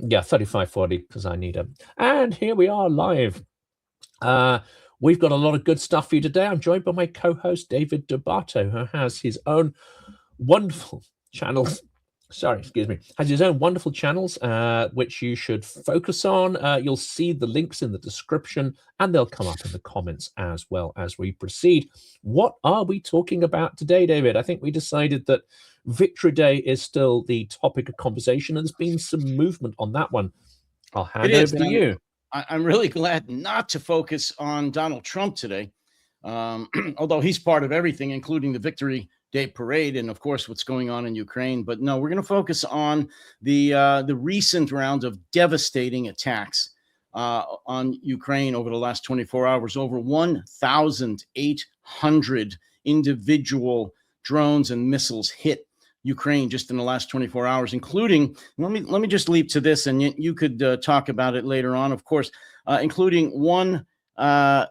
Yeah, 3540 because I need them. And here we are live. We've got a lot of good stuff for you today. I'm joined by my co-host David Dubato, who has his own wonderful channels. Sorry, excuse me. Has his own wonderful channels, which you should focus on. You'll see the links in the description, and they'll come up in the comments as well as we proceed. What are we talking about today, David? I think we decided that Victory Day is still the topic of conversation, and there's been some movement on that one. I'll hand over to you. I'm really glad not to focus on Donald Trump today, although he's part of everything, including the Victory Day parade and, of course, what's going on in Ukraine. But no, we're going to focus on the recent round of devastating attacks on Ukraine over the last 24 hours. Over 1,800 individual drones and missiles hit Ukraine just in the last 24 hours, including, let me just leap to this, and you could talk about it later on, of course, including one a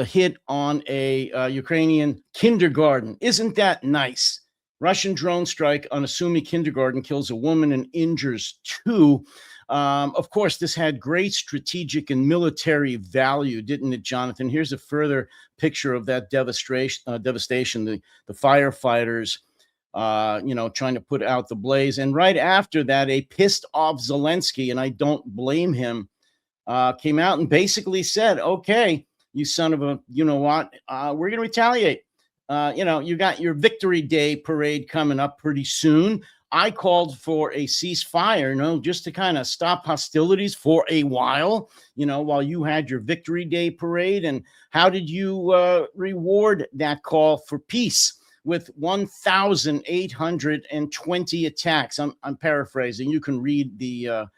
hit on a Ukrainian kindergarten. Isn't that nice? Russian drone strike on a Sumy kindergarten kills a woman and injures two. Of course, this had great strategic and military value, didn't it, Jonathan? Here's a further picture of that devastation. The firefighters, trying to put out the blaze. And right after that, a pissed off Zelensky, and I don't blame him, came out and basically said, okay, you son of a, you know what, we're going to retaliate. You got your Victory Day parade coming up pretty soon. I called for a ceasefire, just to kind of stop hostilities for a while, while you had your Victory Day parade. And how did you reward that call for peace? With 1,820 attacks. I'm paraphrasing. You can read the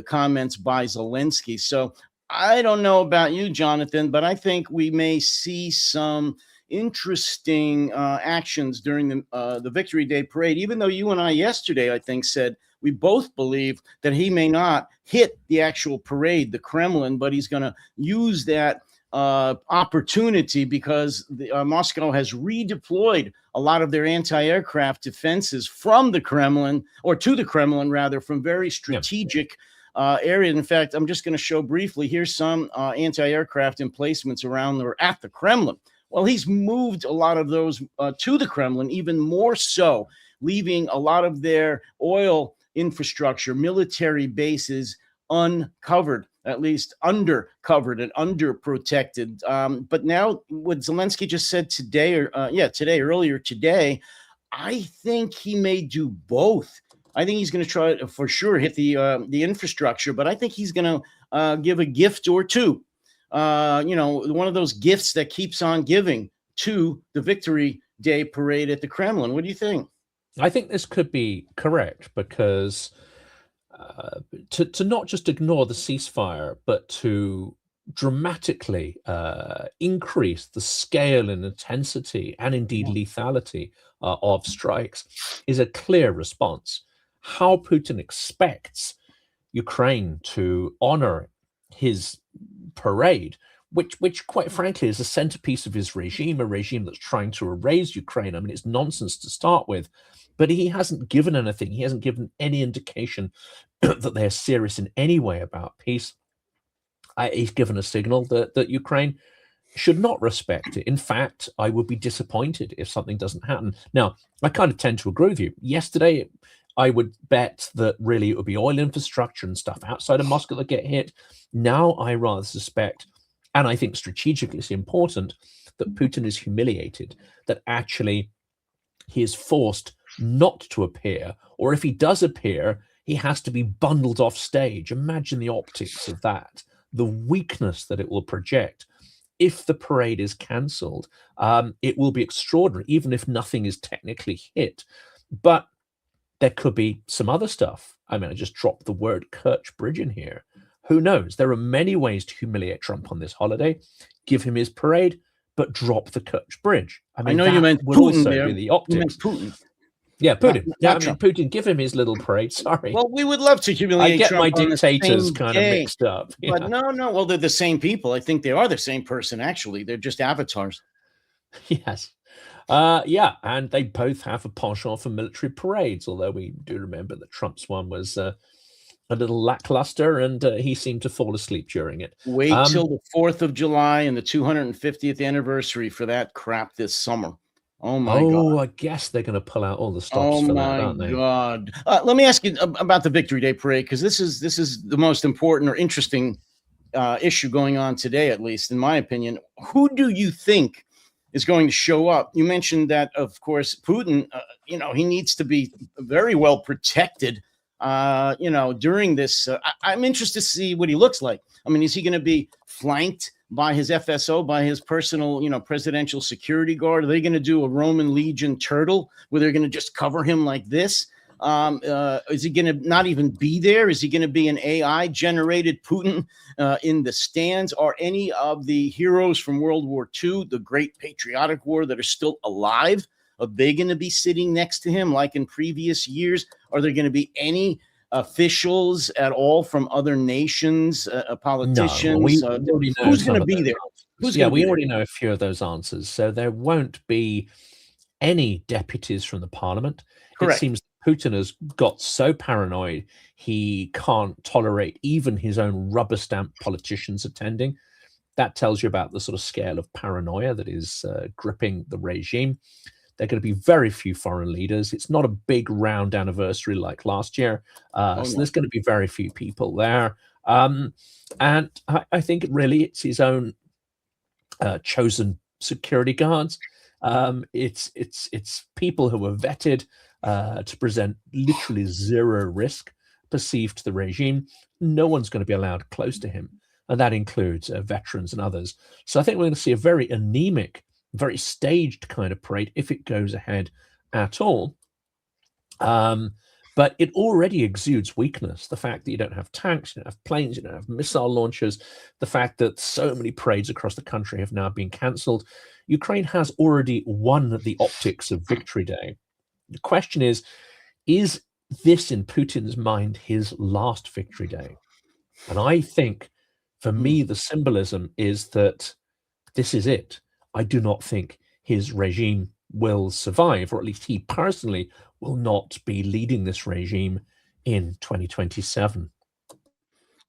comments by Zelensky. So I don't know about you, Jonathan, but I think we may see some interesting actions during the Victory Day parade, even though you and I yesterday, I think, said we both believe that he may not hit the actual parade, the Kremlin, but he's going to use that opportunity because Moscow has redeployed a lot of their anti-aircraft defenses from the Kremlin, or to the Kremlin rather, from very strategic areas. In fact, I'm just going to show briefly, here's some anti-aircraft emplacements around or at the Kremlin. Well, he's moved a lot of those to the Kremlin, even more so, leaving a lot of their oil infrastructure, military bases uncovered, at least undercovered and underprotected. But now what Zelensky just said earlier today, I think he may do both. I think he's going to try to, for sure, hit the infrastructure, but I think he's going to give a gift or two. One of those gifts that keeps on giving to the Victory Day parade at the Kremlin. What do you think? I think this could be correct because to not just ignore the ceasefire, but to dramatically increase the scale and intensity and indeed lethality of strikes is a clear response. How Putin expects Ukraine to honor his parade, which quite frankly is the centerpiece of his regime, a regime that's trying to erase Ukraine. I mean, it's nonsense to start with, but he hasn't given anything. He hasn't given any indication that they're serious in any way about peace. He's given a signal that Ukraine should not respect it. In fact, I would be disappointed if something doesn't happen. Now, I kind of tend to agree with you. Yesterday, I would bet that really it would be oil infrastructure and stuff outside of Moscow that get hit. Now, I rather suspect, and I think strategically it's important, that Putin is humiliated, that actually he is forced not to appear, or if he does appear, he has to be bundled off stage. Imagine the optics of that, the weakness that it will project. If the parade is cancelled, it will be extraordinary, even if nothing is technically hit. But there could be some other stuff. I mean, I just dropped the word Kerch Bridge in here. Who knows? There are many ways to humiliate Trump on this holiday. Give him his parade, but drop the Kerch Bridge. I know you meant Putin there. The optics. You meant Putin. Yeah, Putin. Putin, give him his little parade. Sorry. Well, we would love to humiliate I get Trump my dictators kind of mixed up. Yeah. But no. Well, they're the same people. I think they are the same person, actually. They're just avatars. Yes. And they both have a penchant for military parades, although we do remember that Trump's one was a little lackluster, and he seemed to fall asleep during it. Wait till the 4th of July and the 250th anniversary for that crap this summer. Oh my God. Oh, I guess they're going to pull out all the stops Oh for that, my aren't they? God. Let me ask you about the Victory Day parade, because this is the most important or interesting issue going on today, at least in my opinion. Who do you think is going to show up? You mentioned that, of course, Putin. He needs to be very well protected. During this, I'm interested to see what he looks like. I mean, is he going to be flanked by his FSO, by his personal, presidential security guard? Are they going to do a Roman Legion turtle where they're going to just cover him like this? Is he going to not even be there? Is he going to be an AI generated Putin in the stands? Are any of the heroes from World War II, the Great Patriotic War, that are still alive? Are they going to be sitting next to him like in previous years? Are there going to be any officials at all from other nations, No, well, politicians? we already know Who's going some to of be those there? answers. Who's Yeah, going to be we there? already know a few of those answers. So there won't be any deputies from the parliament. It Correct. seems Putin has got so paranoid he can't tolerate even his own rubber stamp politicians attending. That tells you about the sort of scale of paranoia that is gripping the regime. There are going to be very few foreign leaders. It's not a big round anniversary like last year. Oh So no. there's going to be very few people there. And I think really it's his own chosen security guards. It's people who are vetted to present literally zero risk perceived to the regime. No one's going to be allowed close to him, and that includes veterans and others. So I think we're going to see a very anemic, very staged kind of parade if it goes ahead at all. But it already exudes weakness. The fact that you don't have tanks, you don't have planes, you don't have missile launchers, the fact that so many parades across the country have now been cancelled. Ukraine has already won the optics of Victory Day. The question is this in Putin's mind his last Victory Day? And I think for me, the symbolism is that this is it. I do not think his regime will survive, or at least he personally will not be leading this regime in 2027.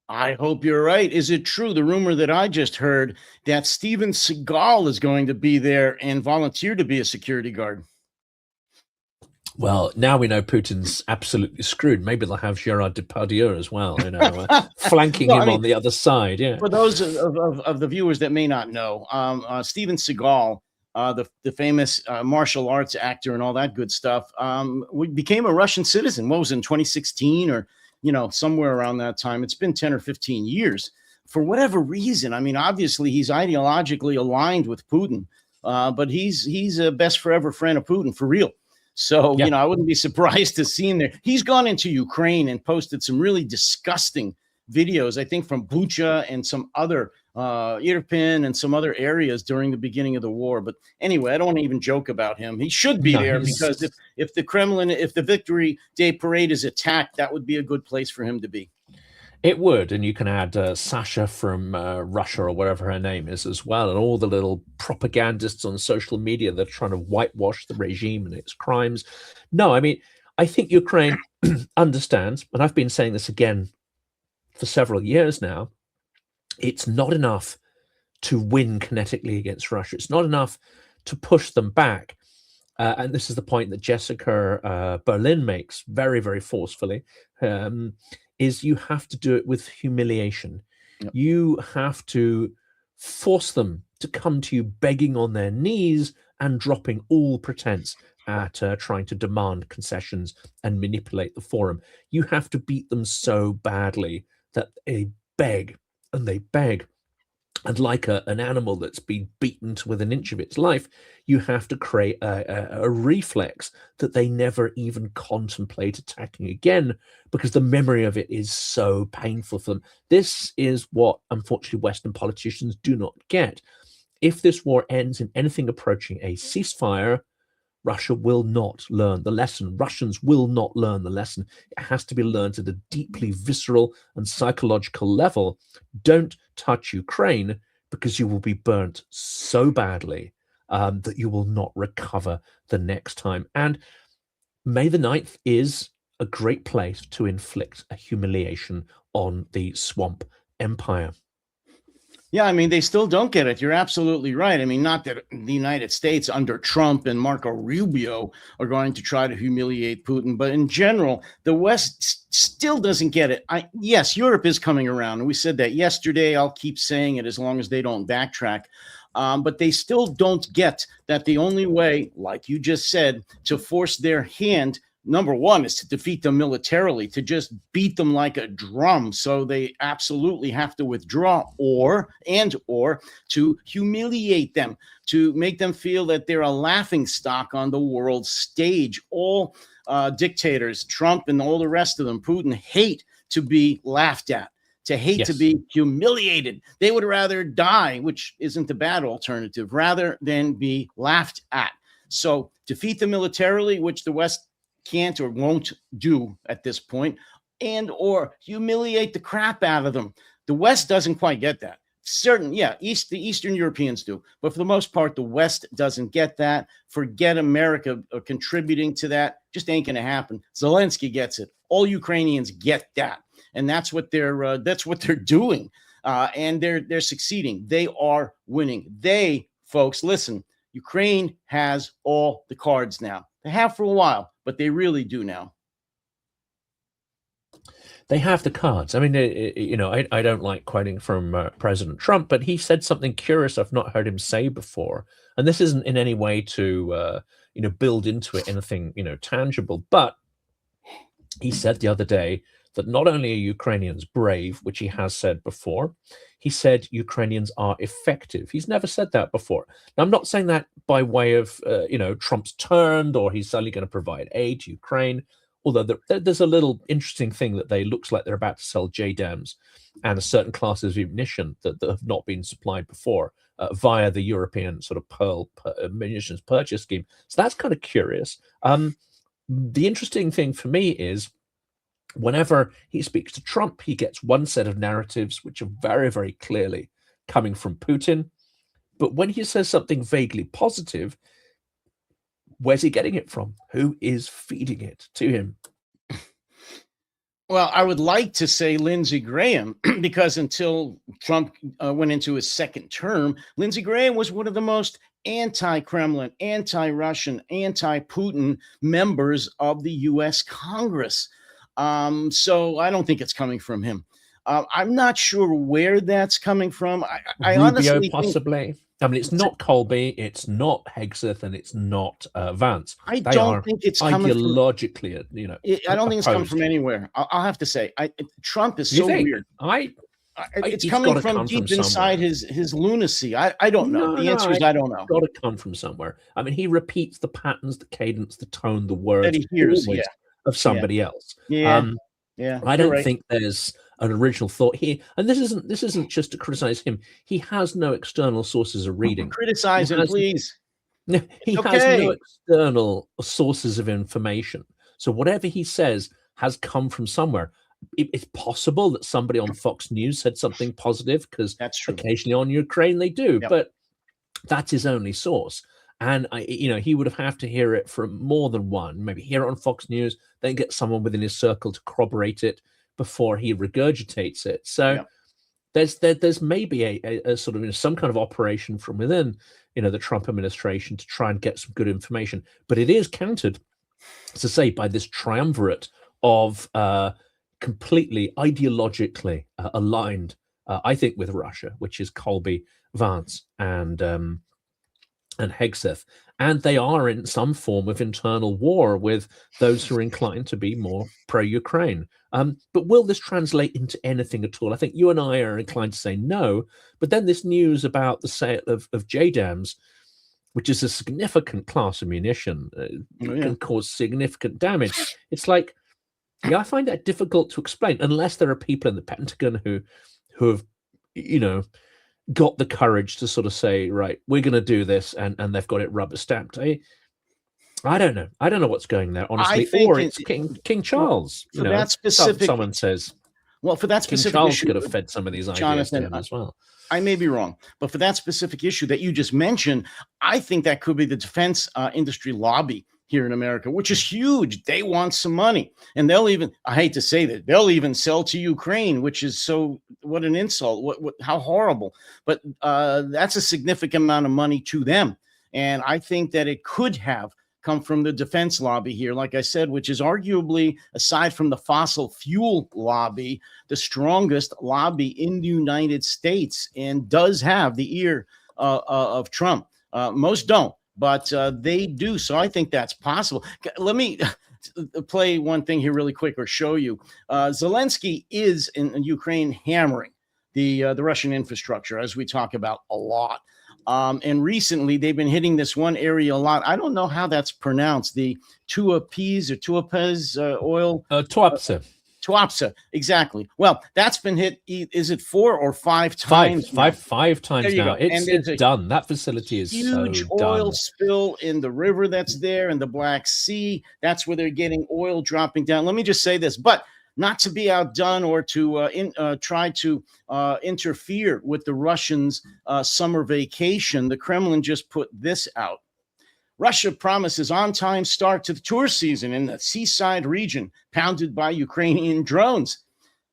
I hope you're right. Is it true, the rumor that I just heard, that Steven Seagal is going to be there and volunteer to be a security guard? Well, now we know Putin's absolutely screwed. Maybe they'll have Gerard Depardieu as well, flanking Well, I him mean, on the other side. Yeah. for those of the viewers that may not know, Steven Seagal, the famous martial arts actor and all that good stuff, became a Russian citizen. What was it, in 2016 or somewhere around that time? It's been 10 or 15 years. For whatever reason, I mean, obviously he's ideologically aligned with Putin, but he's a best forever friend of Putin for real. So, Yeah. I wouldn't be surprised to see him there. He's gone into Ukraine and posted some really disgusting videos, I think from Bucha and some other Irpin and some other areas during the beginning of the war. But anyway, I don't want to even joke about him. He should be No, there, because if the Kremlin, if the Victory Day parade is attacked, that would be a good place for him to be. It would, and you can add Sasha from Russia or whatever her name is as well, and all the little propagandists on social media that are trying to whitewash the regime and its crimes. No, I mean, I think Ukraine understands, and I've been saying this again for several years now, it's not enough to win kinetically against Russia. It's not enough to push them back. And this is the point that Jessica Berlin makes very, very forcefully, is you have to do it with humiliation. Yep. You have to force them to come to you begging on their knees and dropping all pretense at trying to demand concessions and manipulate the forum. You have to beat them so badly that they beg and they beg. And like an animal that's been beaten to within an inch of its life, you have to create a reflex that they never even contemplate attacking again, because the memory of it is so painful for them. This is what, unfortunately, Western politicians do not get. If this war ends in anything approaching a ceasefire, Russia will not learn the lesson. Russians will not learn the lesson. It has to be learned at a deeply visceral and psychological level. Don't touch Ukraine, because you will be burnt so badly that you will not recover the next time. And May the 9th is a great place to inflict a humiliation on the swamp empire. Yeah, I mean, they still don't get it. You're absolutely right. I mean, not that the United States under Trump and Marco Rubio are going to try to humiliate Putin, but in general, the West still doesn't get it. Yes, Europe is coming around, and we said that yesterday. I'll keep saying it as long as they don't backtrack. But they still don't get that the only way, like you just said, to force their hand, number one, is to defeat them militarily, to just beat them like a drum. So they absolutely have to withdraw, or to humiliate them, to make them feel that they're a laughing stock on the world stage. All dictators, Trump and all the rest of them, Putin, hate to be laughed at, to hate to be humiliated. They would rather die, which isn't a bad alternative, rather than be laughed at. So defeat them militarily, which the West can't or won't do at this point, and or humiliate the crap out of them. The West doesn't quite get that. The Eastern Europeans do, but for the most part, the West doesn't get that. Forget America contributing to that. Just ain't going to happen. Zelensky gets it. All Ukrainians get that, and that's what they're doing, and they're succeeding. They are winning. Folks, listen. Ukraine has all the cards now. They have for a while, but they really do now. They have the cards. I mean, I don't like quoting from President Trump, but he said something curious I've not heard him say before. And this isn't in any way to, build into it anything, tangible. But he said the other day that not only are Ukrainians brave, which he has said before, he said Ukrainians are effective. He's never said that before. Now, I'm not saying that by way of, Trump's turned or he's suddenly going to provide aid to Ukraine. Although there's a little interesting thing that looks like they're about to sell JDAMs and a certain classes of ammunition that have not been supplied before via the European sort of Pearl munitions purchase scheme. So that's kind of curious. The interesting thing for me is whenever he speaks to Trump, he gets one set of narratives which are very, very clearly coming from Putin. But when he says something vaguely positive, where's he getting it from? Who is feeding it to him? Well, I would like to say Lindsey Graham, because until Trump went into his second term, Lindsey Graham was one of the most anti-Kremlin, anti-Russian, anti-Putin members of the U.S. Congress. So I don't think it's coming from him. I'm not sure where that's coming from. I Rubio, honestly possibly. I mean, it's not Colby, it's not Hegseth, and it's not Vance. I don't think it's coming ideologically, I don't think it's coming from anywhere. I'll have to say, Trump is so weird. It's coming from deep inside his lunacy. I don't know. The answer is I don't know. It's got to come from somewhere. I mean, he repeats the patterns, the cadence, the tone, the words that he hears of somebody else. Yeah. I don't think there's an original thought here, and this isn't just to criticize him. He has no external sources of reading. Criticize him, please. He has no external sources of information. So whatever he says has come from somewhere. It's possible that somebody on Fox News said something positive, because occasionally on Ukraine they do, but that's his only source. And he would have to hear it from more than one. Maybe hear it on Fox News, then get someone within his circle to corroborate it before he regurgitates it. So there's maybe a sort of some kind of operation from within the Trump administration to try and get some good information. But it is countered, as I say, by this triumvirate of completely ideologically aligned, I think, with Russia, which is Colby, Vance, and Hegseth, and they are in some form of internal war with those who are inclined to be more pro-Ukraine. But will this translate into anything at all? I think you and I are inclined to say no, but then this news about the sale of JDAMs, which is a significant class of munition, can cause significant damage. It's like, I find that difficult to explain unless there are people in the Pentagon who have, got the courage to sort of say, right, we're going to do this, and they've got it rubber stamped. I don't know. I don't know what's going there, honestly. Or it's King Charles. That specific, someone says. Well, for that specific King Charles issue, could have fed some of these ideas to him as well. I may be wrong, but for that specific issue that you just mentioned, I think that could be the defense industry lobby here in America, which is huge. They want some money. And they'll even, I hate to say that, they'll even sell to Ukraine, which is so, what an insult. How horrible. But that's a significant amount of money to them. And I think that it could have come from the defense lobby here, like I said, which is arguably, aside from the fossil fuel lobby, the strongest lobby in the United States, and does have the ear of Trump. Most don't, but they do. So I think that's possible. Let me play one thing here really quick, or show you. Zelensky is in Ukraine hammering the Russian infrastructure, as we talk about a lot. And recently they've been hitting this one area a lot. I don't know how that's pronounced. The Tuapse oil. Tuapse. Tuapse, exactly. Well, that's been hit. Is it 4 or 5 times? Five times now. It's done. That facility is huge so oil done. spill in the river that's there in the Black Sea. That's where they're getting oil dropping down. Let me just say this, but not to be outdone or to try to interfere with the Russians' summer vacation, the Kremlin just put this out. Russia promises on-time start to the tour season in the seaside region, pounded by Ukrainian drones.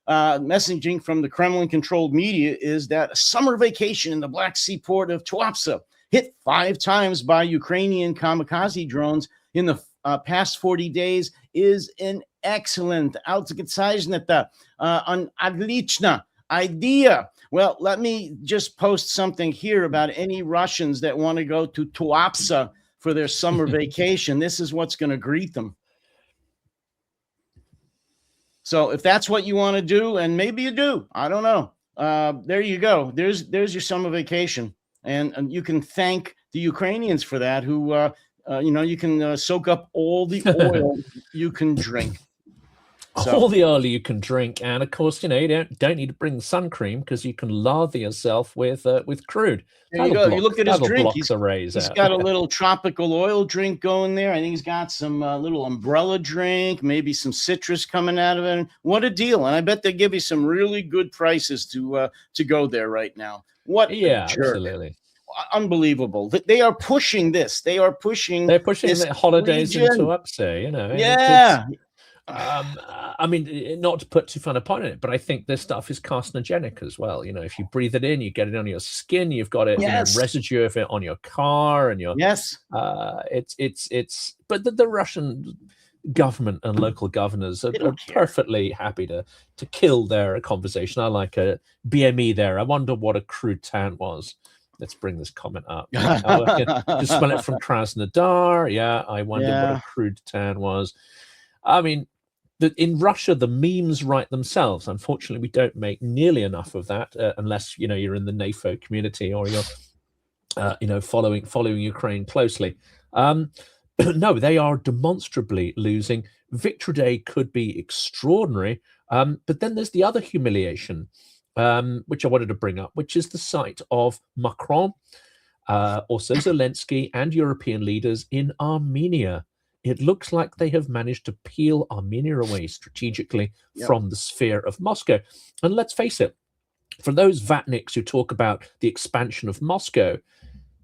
Messaging from the Kremlin-controlled media is that a summer vacation in the Black Sea port of Tuapse hit 5 times by Ukrainian kamikaze drones in the past 40 days is an excellent, ausgezeichnete, an отлично idea. Well, let me just post something here about any Russians that want to go to Tuapse for their summer vacation. This is what's going to greet them. So if that's what you want to do, and maybe you do, I don't know. There you go. There's your summer vacation. And you can thank the Ukrainians for that, who, you can soak up all the oil you can drink. So. All the oil you can drink, and of course, you don't need to bring sun cream, because you can lather yourself with crude. There you go. You look at his drink. He's got a little tropical oil drink going there. I think he's got some little umbrella drink, maybe some citrus coming out of it. What a deal! And I bet they give you some really good prices to go there right now. What? Yeah, absolutely. Unbelievable. They are pushing this. They're pushing the holidays into upset. Yeah. I mean, not to put too fine a point on it, but I think this stuff is carcinogenic as well. If you breathe it in, you get it on your skin. You've got it, residue of it on your car, and your it's. But the Russian government and local governors are perfectly happy to kill their conversation. I like a BME there. I wonder what a crude tan was. Let's bring this comment up. Just smell it from Krasnodar. Yeah, I wondered what a crude tan was. I mean, in Russia, the memes write themselves. Unfortunately, we don't make nearly enough of that, unless you're in the NATO community, or you're following Ukraine closely. No, they are demonstrably losing. Victory Day could be extraordinary, but then there's the other humiliation, which I wanted to bring up, which is the sight of Macron, also Zelensky, and European leaders in Armenia. It looks like they have managed to peel Armenia away strategically from the sphere of Moscow. And let's face it, for those vatniks who talk about the expansion of Moscow,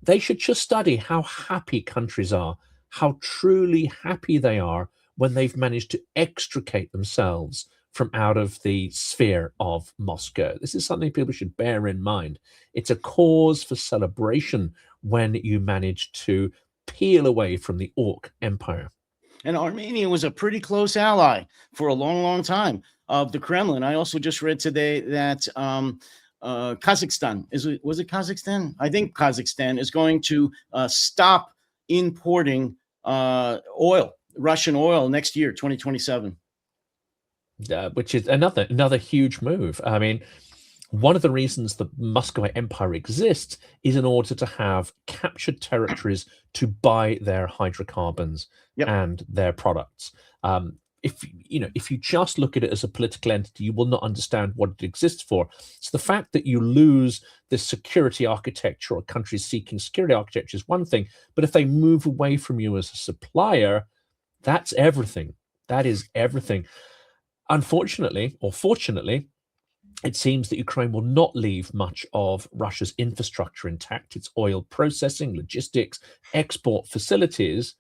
they should just study how happy countries are, how truly happy they are when they've managed to extricate themselves from out of the sphere of Moscow. This is something people should bear in mind. It's a cause for celebration when you manage to peel away from the Orc Empire. And Armenia was a pretty close ally for a long, long time of the Kremlin. I also just read today that Kazakhstan, was it Kazakhstan? I think Kazakhstan is going to stop importing Russian oil next year, 2027. Which is another huge move. I mean, one of the reasons the Muscovite Empire exists is in order to have captured territories to buy their hydrocarbons and their products. If you just look at it as a political entity, you will not understand what it exists for. So the fact that you lose this security architecture, or countries seeking security architecture, is one thing. But if they move away from you as a supplier, that's everything. That is everything. Unfortunately, or fortunately, it seems that Ukraine will not leave much of Russia's infrastructure intact, its oil processing, logistics, export facilities.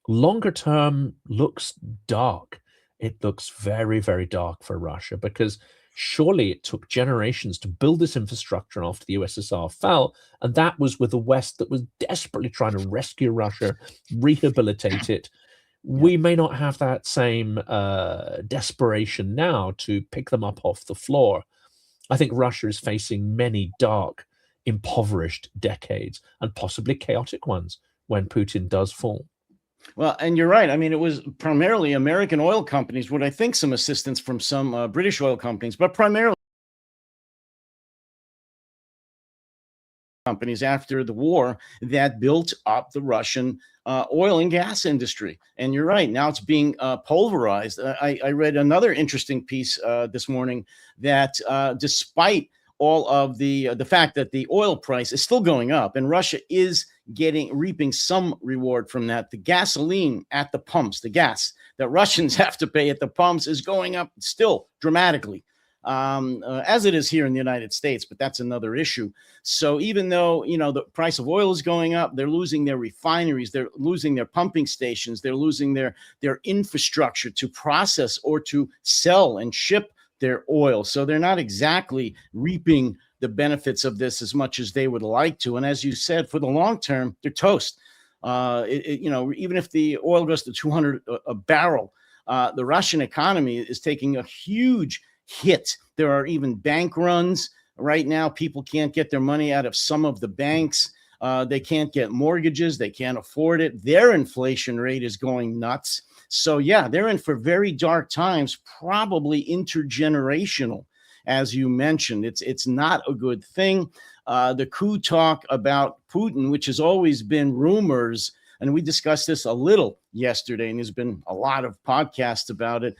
longer term looks dark. It looks very, very dark for Russia because surely it took generations to build this infrastructure after the USSR fell. And that was with the West that was desperately trying to rescue Russia, rehabilitate it. Yeah. We may not have that same desperation now to pick them up off the floor. I think Russia is facing many dark, impoverished decades and possibly chaotic ones when Putin does fall. Well, and you're right. I mean, it was primarily American oil companies, with I think some assistance from some British oil companies, but primarily companies after the war that built up the Russian oil and gas industry. And you're right. Now it's being pulverized. I read another interesting piece this morning that despite all of the fact that the oil price is still going up and Russia is reaping some reward from that, the gasoline at the pumps, the gas that Russians have to pay at the pumps is going up still dramatically. As it is here in the United States, but that's another issue. So even though, the price of oil is going up, they're losing their refineries, they're losing their pumping stations, they're losing their infrastructure to process or to sell and ship their oil. So they're not exactly reaping the benefits of this as much as they would like to. And as you said, for the long term, they're toast. Even if the oil goes to 200 a barrel, the Russian economy is taking a huge hit. There are even bank runs right now. People can't get their money out of some of the banks. They can't get mortgages. They can't afford it. Their inflation rate is going nuts. So yeah, they're in for very dark times, probably intergenerational, as you mentioned. It's not a good thing. The coup talk about Putin, which has always been rumors, and we discussed this a little yesterday, and there's been a lot of podcasts about it.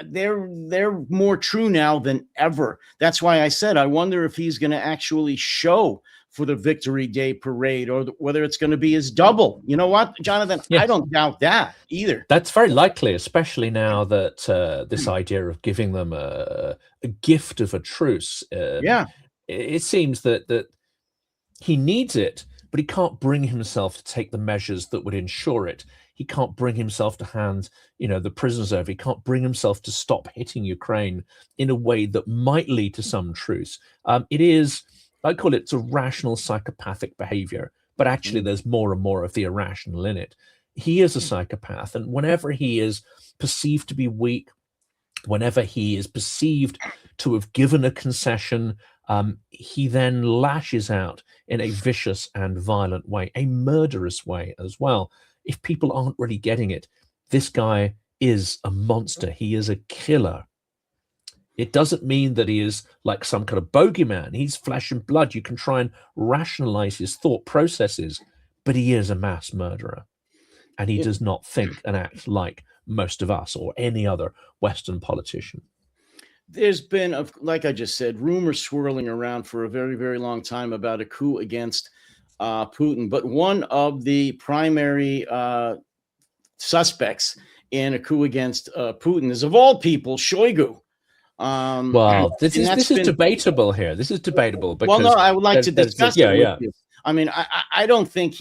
They're more true now than ever. That's why I said I wonder if he's going to actually show for the Victory Day parade, or whether it's going to be his double. You know what, Jonathan? Yes. I don't doubt that either. That's very likely, especially now that this idea of giving them a gift of a truce. Yeah. It seems that he needs it, but he can't bring himself to take the measures that would ensure it. He can't bring himself to hand, the prisoners over. He can't bring himself to stop hitting Ukraine in a way that might lead to some truce. It is, I call it, a rational psychopathic behavior, but actually there's more and more of the irrational in it. He is a psychopath, and whenever he is perceived to be weak, whenever he is perceived to have given a concession, he then lashes out in a vicious and violent way, a murderous way as well. If people aren't really getting it, this guy is a monster. He is a killer. It doesn't mean that he is like some kind of bogeyman. He's flesh and blood. You can try and rationalize his thought processes, but he is a mass murderer. And he does not think and act like most of us or any other Western politician. There's been, like I just said, rumors swirling around for a very, very long time about a coup against Putin. But one of the primary suspects in a coup against Putin is, of all people, Shoigu. Well, this is debatable here. This is debatable. Because well, no, I would like to discuss it with you. I mean, I don't think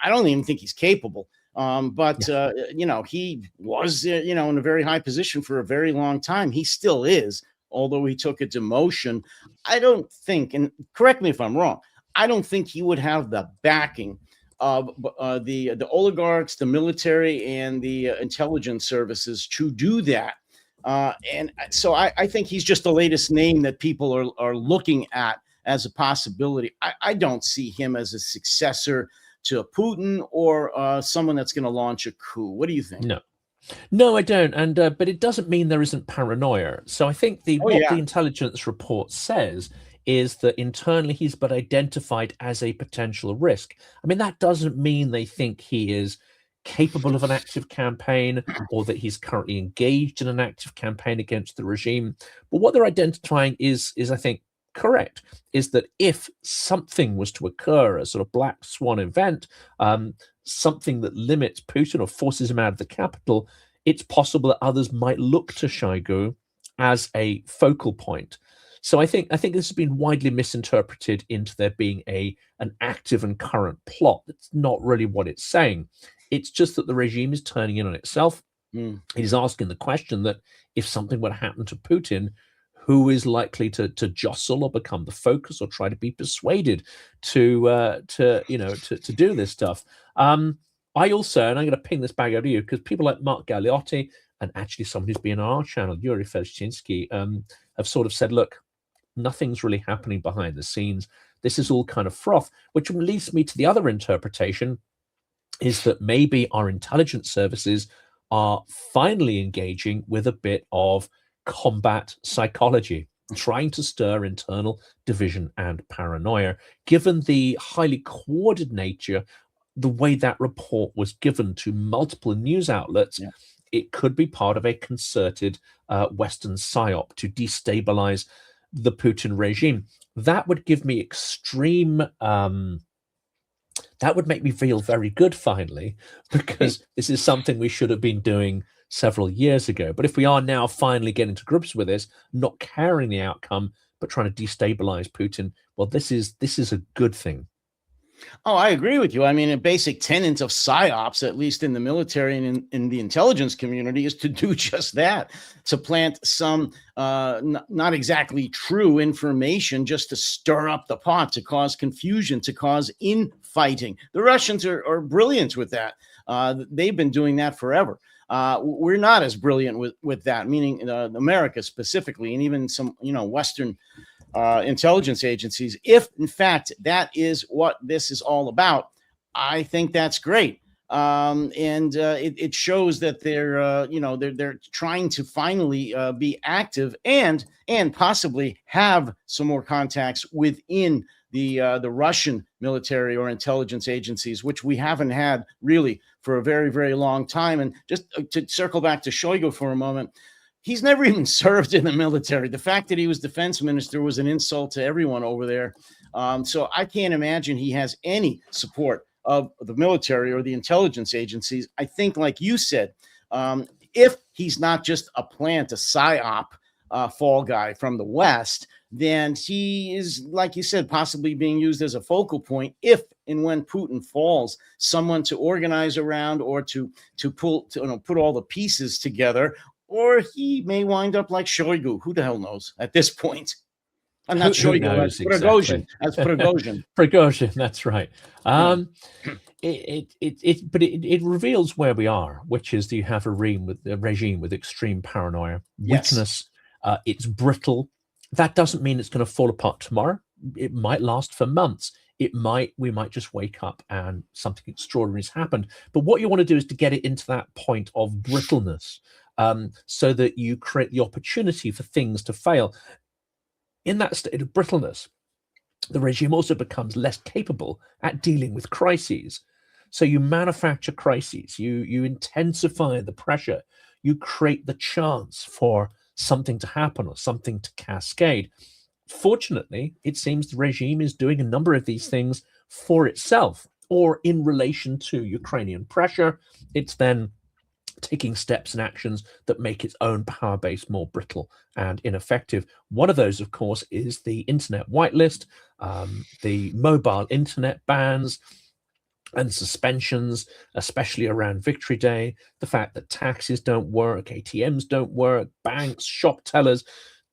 I don't even think he's capable. But he was, in a very high position for a very long time. He still is, although he took a demotion. I don't think, and correct me if I'm wrong, I don't think he would have the backing of the oligarchs, the military, and the intelligence services to do that. And so I think he's just the latest name that people are looking at as a possibility. I don't see him as a successor to Putin or someone that's going to launch a coup. What do you think? No, I don't. And but it doesn't mean there isn't paranoia. So I think the intelligence report says is that internally he's been identified as a potential risk. I mean, that doesn't mean they think he is capable of an active campaign or that he's currently engaged in an active campaign against the regime. But what they're identifying is I think, correct, is that if something was to occur, a sort of black swan event, something that limits Putin or forces him out of the capital, it's possible that others might look to Shoigu as a focal point. So I think this has been widely misinterpreted into there being an active and current plot. That's not really what it's saying. It's just that the regime is turning in on itself. Mm. It is asking the question that if something would happen to Putin, who is likely to jostle or become the focus or try to be persuaded to do this stuff. I also, and I'm going to ping this back over to you, because people like Mark Galeotti and actually someone who's been on our channel, Yuri Felshchinsky, have sort of said, look, nothing's really happening behind the scenes. This is all kind of froth, which leads me to the other interpretation, is that maybe our intelligence services are finally engaging with a bit of combat psychology, trying to stir internal division and paranoia, given the highly coordinated nature, the way that report was given to multiple news outlets. Yeah. It could be part of a concerted Western psyop to destabilize the Putin regime. That would give me extreme that would make me feel very good finally, because this is something we should have been doing several years ago. But if we are now finally getting to grips with this, not caring the outcome, but trying to destabilize Putin, well, this is a good thing. Oh, I agree with you. I mean, a basic tenet of psyops, at least in the military and in the intelligence community, is to do just that, to plant some not exactly true information just to stir up the pot, to cause confusion, to cause infighting. The Russians are brilliant with that. They've been doing that forever. We're not as brilliant with that, meaning America specifically, and even some, Western intelligence agencies. If in fact that is what this is all about, I think that's great. It shows that they're trying to finally be active and possibly have some more contacts within the Russian military or intelligence agencies, which we haven't had really for a very, very long time. And just to circle back to Shoigu for a moment, he's never even served in the military. The fact that he was defense minister was an insult to everyone over there. So I can't imagine he has any support of the military or the intelligence agencies. I think, like you said, if he's not just a plant, a psyop fall guy from the West, then he is, like you said, possibly being used as a focal point if and when Putin falls, someone to organize around or to put all the pieces together. Or he may wind up like Shoigu. Who the hell knows at this point? I'm not Shoigu. That's Prigozhin. Exactly. That's Prigozhin. Prigozhin, that's right. It reveals where we are, which is that you have a regime with extreme paranoia, weakness. Yes. It's brittle. That doesn't mean it's going to fall apart tomorrow. It might last for months. We might just wake up and something extraordinary has happened. But what you want to do is to get it into that point of brittleness, so that you create the opportunity for things to fail. In that state of brittleness, the regime also becomes less capable at dealing with crises. So you manufacture crises, you intensify the pressure, you create the chance for something to happen or something to cascade. Fortunately, it seems the regime is doing a number of these things for itself or in relation to Ukrainian pressure. It's then taking steps and actions that make its own power base more brittle and ineffective. One of those, of course, is the internet whitelist, the mobile internet bans and suspensions, especially around Victory Day, the fact that taxis don't work, ATMs don't work, banks, shop tellers,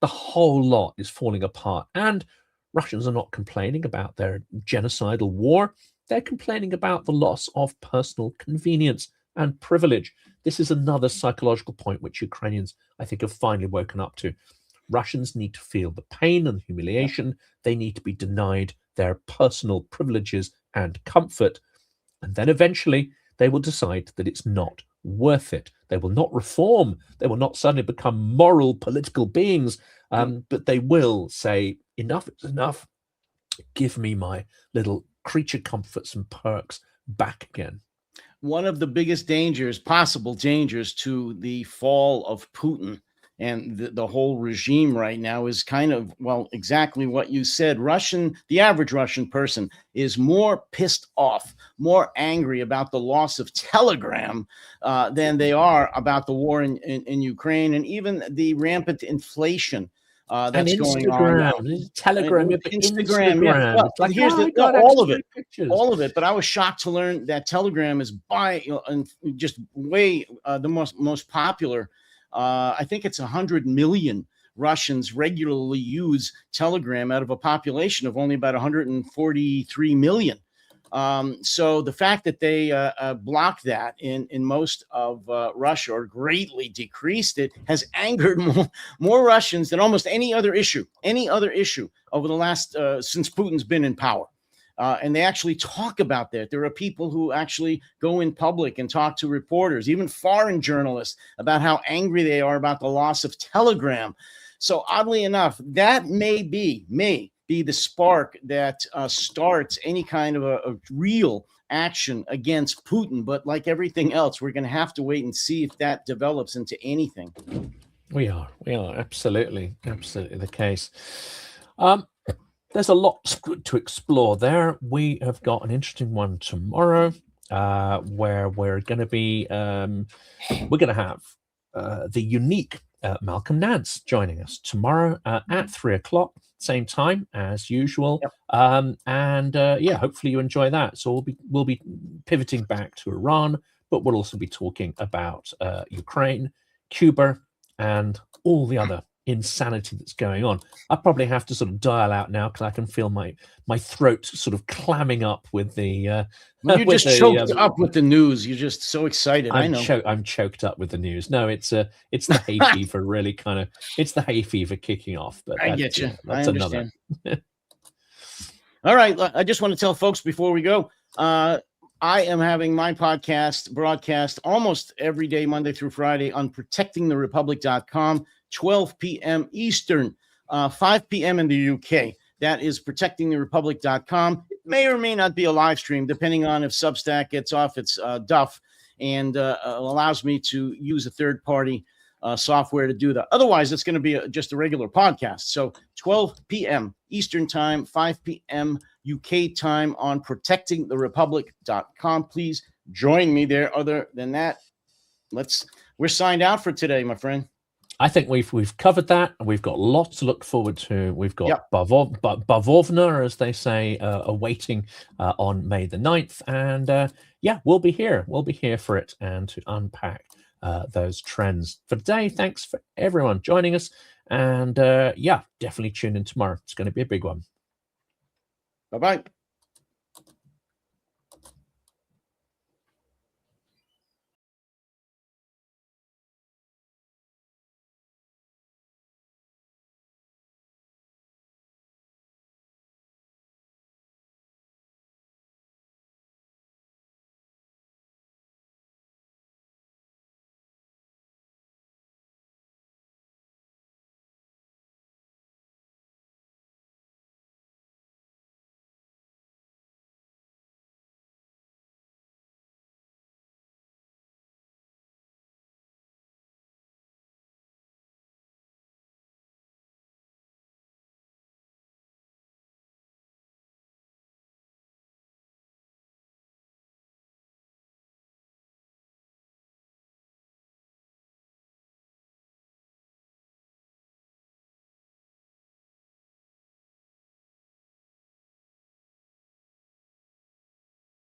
the whole lot is falling apart. And Russians are not complaining about their genocidal war. They're complaining about the loss of personal convenience and privilege. This is another psychological point which Ukrainians, I think, have finally woken up to. Russians need to feel the pain and humiliation. They need to be denied their personal privileges and comfort. And then eventually they will decide that it's not worth it. They will not reform. They will not suddenly become moral political beings, but they will say, enough is enough. Give me my little creature comforts and perks back again. One of the biggest dangers, possible dangers to the fall of Putin and the whole regime right now is kind of, well, exactly what you said. The average Russian person is more pissed off, more angry about the loss of Telegram than they are about the war in Ukraine and even the rampant inflation And that's going on now. Instagram, Telegram, but Instagram, yeah. Instagram. Well, It's like, here's oh, I the got all of it, extra pictures. all of it. But I was shocked to learn that Telegram is and just way the most popular. I think it's 100 million Russians regularly use Telegram out of a population of only about 143 million. So the fact that they blocked that in most of Russia or greatly decreased it has angered more Russians than almost any other issue over the last since Putin's been in power. And they actually talk about that. There are people who actually go in public and talk to reporters, even foreign journalists, about how angry they are about the loss of Telegram. So oddly enough, that may be the spark that starts any kind of a real action against Putin. But like everything else, we're going to have to wait and see if that develops into anything. We are absolutely the case. There's a lot to explore there. We have got an interesting one tomorrow, where we're going to be we're going to have the unique Malcolm Nance joining us tomorrow at 3:00, same time as usual. Yep. Yeah, hopefully you enjoy that. So we'll be pivoting back to Iran, but we'll also be talking about Ukraine, Cuba, and all the other insanity that's going on. I probably have to sort of dial out now because I can feel my throat sort of clamming up with the well, you're just choked up with the news. You're just so excited. I know. I'm choked up with the news. No, it's the hay fever really kind of. It's the hay fever kicking off. But I get you. That's I understand. All right. I just want to tell folks before we go, I am having my podcast broadcast almost every day, Monday through Friday, on protectingtherepublic.com, 12 p.m. Eastern, 5 p.m. in the UK. That is protectingtherepublic.com. It may or may not be a live stream, depending on if Substack gets off its duff and allows me to use a third-party software to do that. Otherwise, it's going to be just a regular podcast. So 12 p.m. Eastern time, 5 p.m. UK time on protectingtherepublic.com. Please join me there. Other than that, we're signed out for today, my friend. I think we've covered that, and we've got lots to look forward to. We've got Bavovna, as they say, awaiting on May the 9th, and we'll be here. We'll be here for it and to unpack those trends. For today, thanks for everyone joining us, and definitely tune in tomorrow. It's going to be a big one. Bye-bye.